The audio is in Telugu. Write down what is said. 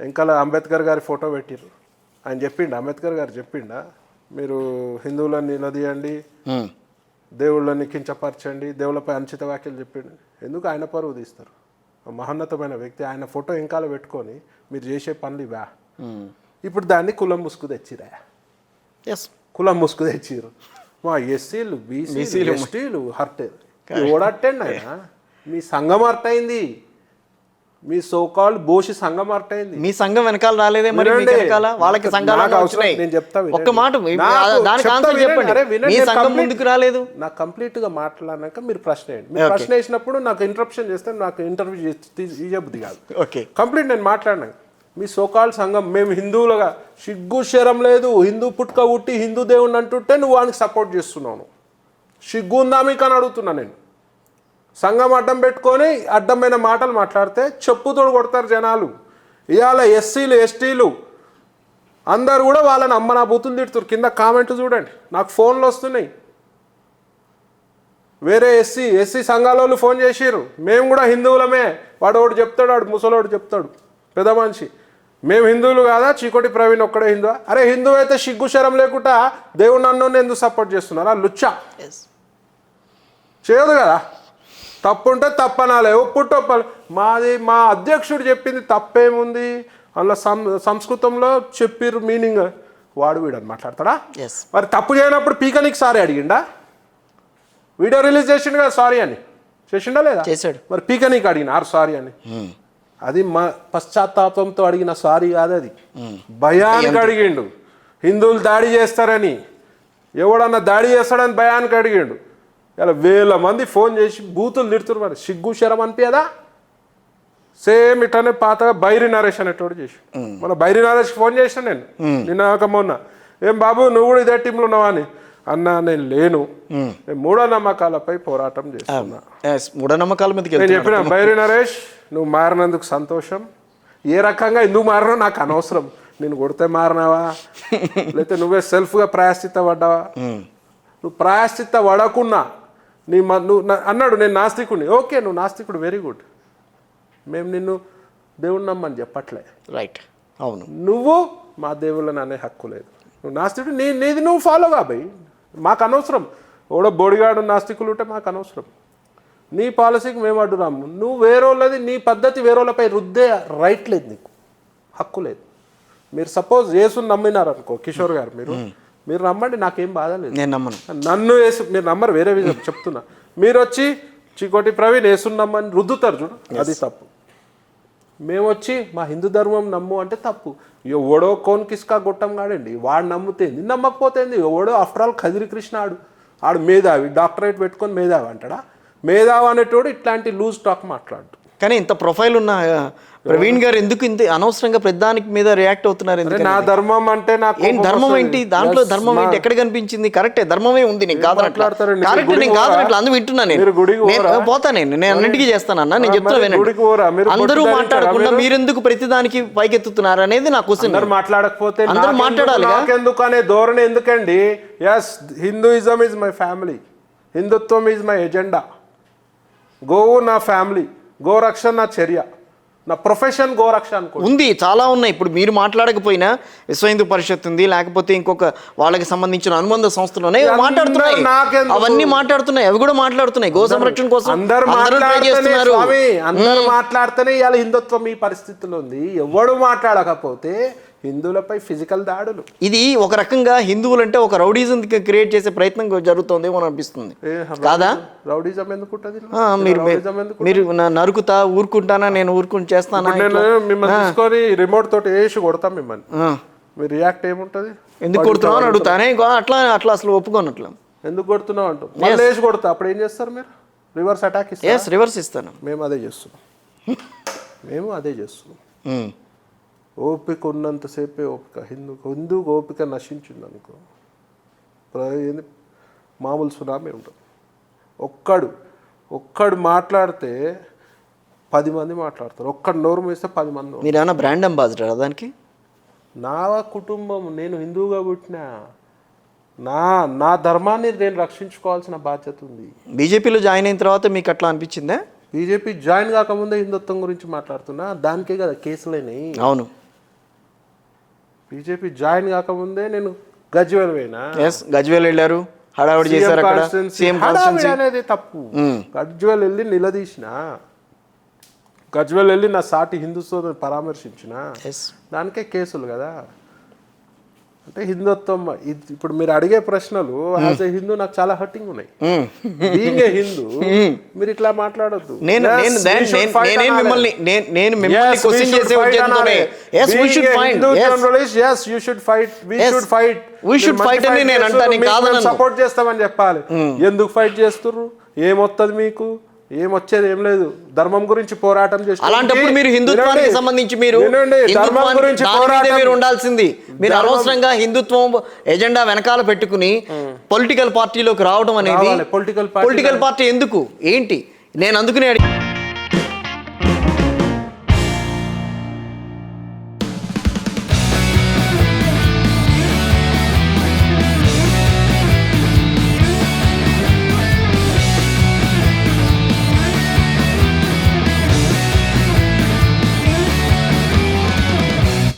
ఇంకా అంబేద్కర్ గారి ఫోటో పెట్టిర్రు. ఆయన చెప్పిండు, అంబేద్కర్ గారు చెప్పిండా మీరు హిందువులను నిలదీయండి, దేవుళ్ళని కించపరచండి, దేవుళ్ళపై అనుచిత వ్యాఖ్యలు చెప్పిండు. ఎందుకు ఆయన పరువు తీస్తారు? మహోన్నతమైన వ్యక్తి ఆయన ఫోటో వెనకాల పెట్టుకొని మీరు చేసే పనులు ఇవా. ఇప్పుడు దాన్ని కులం ముసుగు తెచ్చిరా. కులం ముసుగు తెచ్చిర్రు. మా ఎస్సీలు బీసీలు ఎస్టీలు హర్ట్ ఓడట్టండి ఆయన. మీ సంఘం హర్ట్ అయింది, మీ సోకాల్డ్ బోషి సంఘం హర్ట్ అయింది. మీ సంఘం వెనకాల రాలేదే మరి వాళ్ళకి సంఘాలు వచ్చినాయి. నేను చెప్తా ఒక్క మాట దానికి ఆన్సర్ చెప్పండి. మీ సంఘం ముందుకు రాలేదు. నాకు కంప్లీట్ గా మాట్లాడినాక మీరు ప్రశ్న వేయండి. మీరు ప్రశ్న వేసినప్పుడు నాకు ఇంటరప్షన్ చేస్తే నాకు ఇంటర్వ్యూ ఇవ్వబుద్ది కాదు. ఓకే కంప్లీట్ నేను మాట్లాడినా. మీ సోకాల్ సంఘం మేము హిందువులుగా సిగ్గు శరం లేదు, హిందూ పుట్టుక పుట్టి హిందూ దేవుడిని అంటుంటే నువ్వు వానికి సపోర్ట్ చేస్తున్నావు. సిగ్గు ఉందా మీకు అని అడుగుతున్నా నేను. సంఘం అడ్డం పెట్టుకొని అడ్డమైన మాటలు మాట్లాడితే చెప్పుతోడు కొడతారు జనాలు. ఇవాళ ఎస్సీలు ఎస్టీలు అందరు కూడా వాళ్ళని అమ్మ నా బూతులు తిడుతున్నారు. కింద కామెంట్ చూడండి, నాకు ఫోన్లు వస్తున్నాయి. వేరే ఎస్సీ సంఘాల వాళ్ళు ఫోన్ చేసిర్రు, మేము కూడా హిందువులమే. వాడు ఒకటి చెప్తాడు, వాడు ముసలోడు చెప్తాడు, పెద్ద మనిషి, మేము హిందువులు కాదా, చీకోటి ప్రవీణ్ ఒక్కడే హిందువా? అరే హిందువు అయితే సిగ్గు శరం లేకుండా దేవుడు నన్ను ఎందుకు సపోర్ట్ చేస్తున్నారా? లుచ్చా చేయదు కదా. తప్పు ఉంటే తప్పనాలే, ఒప్పుడు తప్పాలి. మా అధ్యక్షుడు చెప్పింది తప్పేముంది అందులో? సంస్కృతంలో చెప్పిర్రు మీనింగ్. వాడు వీడని మాట్లాడతాడా? మరి తప్పు చేయనప్పుడు పీకనికి సారీ అడిగిండా? వీడియో రిలీజ్ చేసిండు కదా సారీ అని, చేసిండా లేదా? చేశాడు. మరి పీకనికి అడిగిన సారీ అని, అది మా పశ్చాత్తాపంతో అడిగిన సారీ కాదు, అది భయానికి అడిగిండు. హిందువులు దాడి చేస్తారని, ఎవడన్నా దాడి చేస్తాడని భయానికి అడిగిండు. ఇలా వేల మంది ఫోన్ చేసి బూతులు తిడుతున్నారు. మరి సిగ్గు శరం అనిపించదా? సేమ్ ఇట్లనే పాతగా బైరి నరేష్ అనేటోడు చేసి, మన బైరి నరేష్ ఫోన్ చేసిన నేను నిన్న మొన్న, ఏం బాబు నువ్వు కూడా ఇదే టీంలో ఉన్నావా అని. అన్నా నేను లేను, మూఢనమ్మకాలపై పోరాటం చేస్తున్నా. మూఢనమ్మకాల మీద నేను చెప్పిన, బైరి నరేష్ నువ్వు మారినందుకు సంతోషం, ఏ రకంగా ఎందుకు మారినా నాకు అనవసరం. నేను కొడితే మారినావా లేకపోతే నువ్వే సెల్ఫ్గా ప్రాయశ్చిత్త పడ్డావా? నువ్వు ప్రాయశ్చిత్త పడకున్నా నువ్వు అన్నాడు నేను నాస్తికుడిని. ఓకే, నువ్వు నాస్తికుడు, వెరీ గుడ్. మేము నిన్ను దేవుడు నమ్మని చెప్పట్లే, రైట్? అవును, నువ్వు మా దేవుళ్ళని అనే హక్కు లేదు. నువ్వు నాస్తికుడు, నీది నువ్వు ఫాలో కాబోయి, మాకు అనవసరం. ఓడో బొడిగాడు నాస్తికులు ఉంటే మాకు అనవసరం. నీ పాలసీకి మేము అడ్డురాము. నువ్వు వేరేళ్ళది నీ పద్ధతి వేరేళ్ళపై రుద్దే రైట్ లేదు, నీకు హక్కు లేదు. మీరు సపోజ్ యేసుని నమ్మినారు అనుకో, కిషోర్ గారు, మీరు నమ్మండి, నాకేం బాధ లేదు. నేను నమ్మను. నన్ను యేసు మీరు నమ్మరు, వేరే విధంగా చెప్తున్నా. మీరు వచ్చి చీకోటి ప్రవీణ్ యేసుని నమ్మని రుద్దుతారు చూడు, అది తప్పు. మేము వచ్చి మా హిందూ ధర్మం నమ్ము అంటే తప్పు. ఎవడో కోన్ కిస్కా గొట్టం కాడండి, వాడు నమ్ముతేంది, నమ్మకపోతేంది. ఎవడో ఆఫ్టర్ ఆల్ ఖదిరి కృష్ణ ఆడు మేధావి, డాక్టరేట్ పెట్టుకొని మేధావి అంటాడా? మేధావి అనేటోడు ఇట్లాంటి లూజ్ టాక్ మాట్లాడు. కానీ ఇంత ప్రొఫైల్ ఉన్న ప్రవీణ్ గారు ఎందుకు ఇంత అనవసరంగా ప్రధానికి మీద రియాక్ట్ అవుతున్నారు? నా ధర్మం అంటే నాకు ఏం ధర్మం ఏంటి? దాంట్లో ధర్మం ఏంటి? ఎక్కడ కనిపించింది? కరెక్టే, ధర్మమే ఉంది, నేను కాదనట్లా. కరెక్ట్, నేను కాదనట్లా, అందుకు వింటున్నా. నేను పోతా, నేను అన్నింటికీ చేస్తానన్నా. నేను చెప్తున్నా వినండి. అందరూ మాట్లాడకుండా మీరెందుకు ప్రతిదానికి పైకెత్తుతున్నారు అనేది నా క్వశ్చన్. మాట్లాడకపోతే అందరూ మాట్లాడాలి. ఎందుకు అనే ధోరణి ఎందుకండి? Yes, Hinduism is my family, హిందుత్వం ఈజ్ మై ఎజెండా. గోవు నా ఫ్యామిలీ, గోరక్షణ నా చర్య, నా ప్రొఫెషన్ గోరక్ష ఉంది. చాలా ఉన్నాయి. ఇప్పుడు మీరు మాట్లాడకపోయినా విశ్వ హిందూ పరిషత్ ఉంది, లేకపోతే ఇంకొక వాళ్ళకి సంబంధించిన అనుబంధ సంస్థలు మాట్లాడుతున్నాయి, అవన్నీ మాట్లాడుతున్నాయి, అవి కూడా మాట్లాడుతున్నాయి గో సంరక్షణ కోసం. అందరూ మాట్లాడితేనే ఇవాళ హిందుత్వం ఈ పరిస్థితిలో ఉంది. ఎవడు మాట్లాడకపోతే హిందువులపై ఫిజికల్ దాడులు. ఇది ఒక రకంగా హిందువులు అంటే ఒక రౌడీజం క్రియేట్ చేసే ప్రయత్నం జరుగుతుందేమో అనిపిస్తుంది, కాదా? రౌడీజం ఎందుకుంటది? మీరు నరుకుతా ఊరుకుంటానా, నేను ఊరుకుంటూ చేస్తానా, మిమ్మల్ని తీసుకొని రిమోట్ తోటి వేసి కొడతాం మిమ్మల్ని, మీరు రియాక్ట్ ఏముంటది? ఎందుకు కొడుతున్నావు అని అడుగుతానే. అట్లా అసలు ఒప్పుకోనట్లా. ఎందుకు కొడుతున్నావు అంటూ మళ్ళీ వేసి కొడతా. అప్పుడు ఏం చేస్తారు మీరు? రివర్స్ అటాక్ ఇస్తారు. రివర్స్ ఇస్తాను. మేము అదే చేస్తున్నాం. ఓపిక ఉన్నంతసేపే ఓపిక. హిందూకు ఓపిక నశించింది అనుకో, మామూలు సునామీ ఉంటుంది. ఒక్కడు మాట్లాడితే 10 మంది మాట్లాడతారు. ఒక్కడు నోరు మూస్తే 10 మంది. మీరు ఏమైనా బ్రాండ్ అంబాసిడర్ దానికి? నా కుటుంబం, నేను హిందువుగా పుట్టినా, నా ధర్మాన్ని నేను రక్షించుకోవాల్సిన బాధ్యత ఉంది. బీజేపీలో జాయిన్ అయిన తర్వాత మీకు అట్లా అనిపించిందా? బీజేపీ జాయిన్ కాకముందే హిందుత్వం గురించి మాట్లాడుతున్నా, దానికే కదా కేసులైనాయి. అవును, బీజేపీ జాయిన్ కాకముందే నేను గజ్వేల్ పోయినా. ఎస్, గజ్వేల్ వెళ్ళారు, హడావిడి చేశారు అక్కడ. సీఎం హడావిడి అనేది తప్పు. గజ్వేల్ వెళ్ళి నిలదీసిన, గజ్వేల్ వెళ్ళి నా సాటి హిందూ సోదరుని పరామర్శించిన, దానికే కేసులు కదా. అంటే హిందుత్వం ఇప్పుడు మీరు అడిగే ప్రశ్నలు యాజ్ ఏ హిందూ నాకు చాలా హర్టింగ్ ఉన్నాయి. బీయింగ్ ఏ హిందూ మీరు ఇట్లా మాట్లాడొద్దు. సపోర్ట్ చేస్తామని చెప్పాలి. ఎందుకు ఫైట్ చేస్తుర్రు? ఏమొత్తది మీకు? ఏమొచ్చేది ఏం లేదు. ధర్మం గురించి పోరాటం చేసి అలాంటప్పుడు మీరు హిందుత్వానికి సంబంధించి మీరు ఉండాల్సింది. మీరు అనవసరంగా హిందుత్వం ఎజెండా వెనకాల పెట్టుకుని పొలిటికల్ పార్టీలోకి రావడం అనేది, పొలిటికల్ పార్టీ ఎందుకు ఏంటి? నేను అందుకునే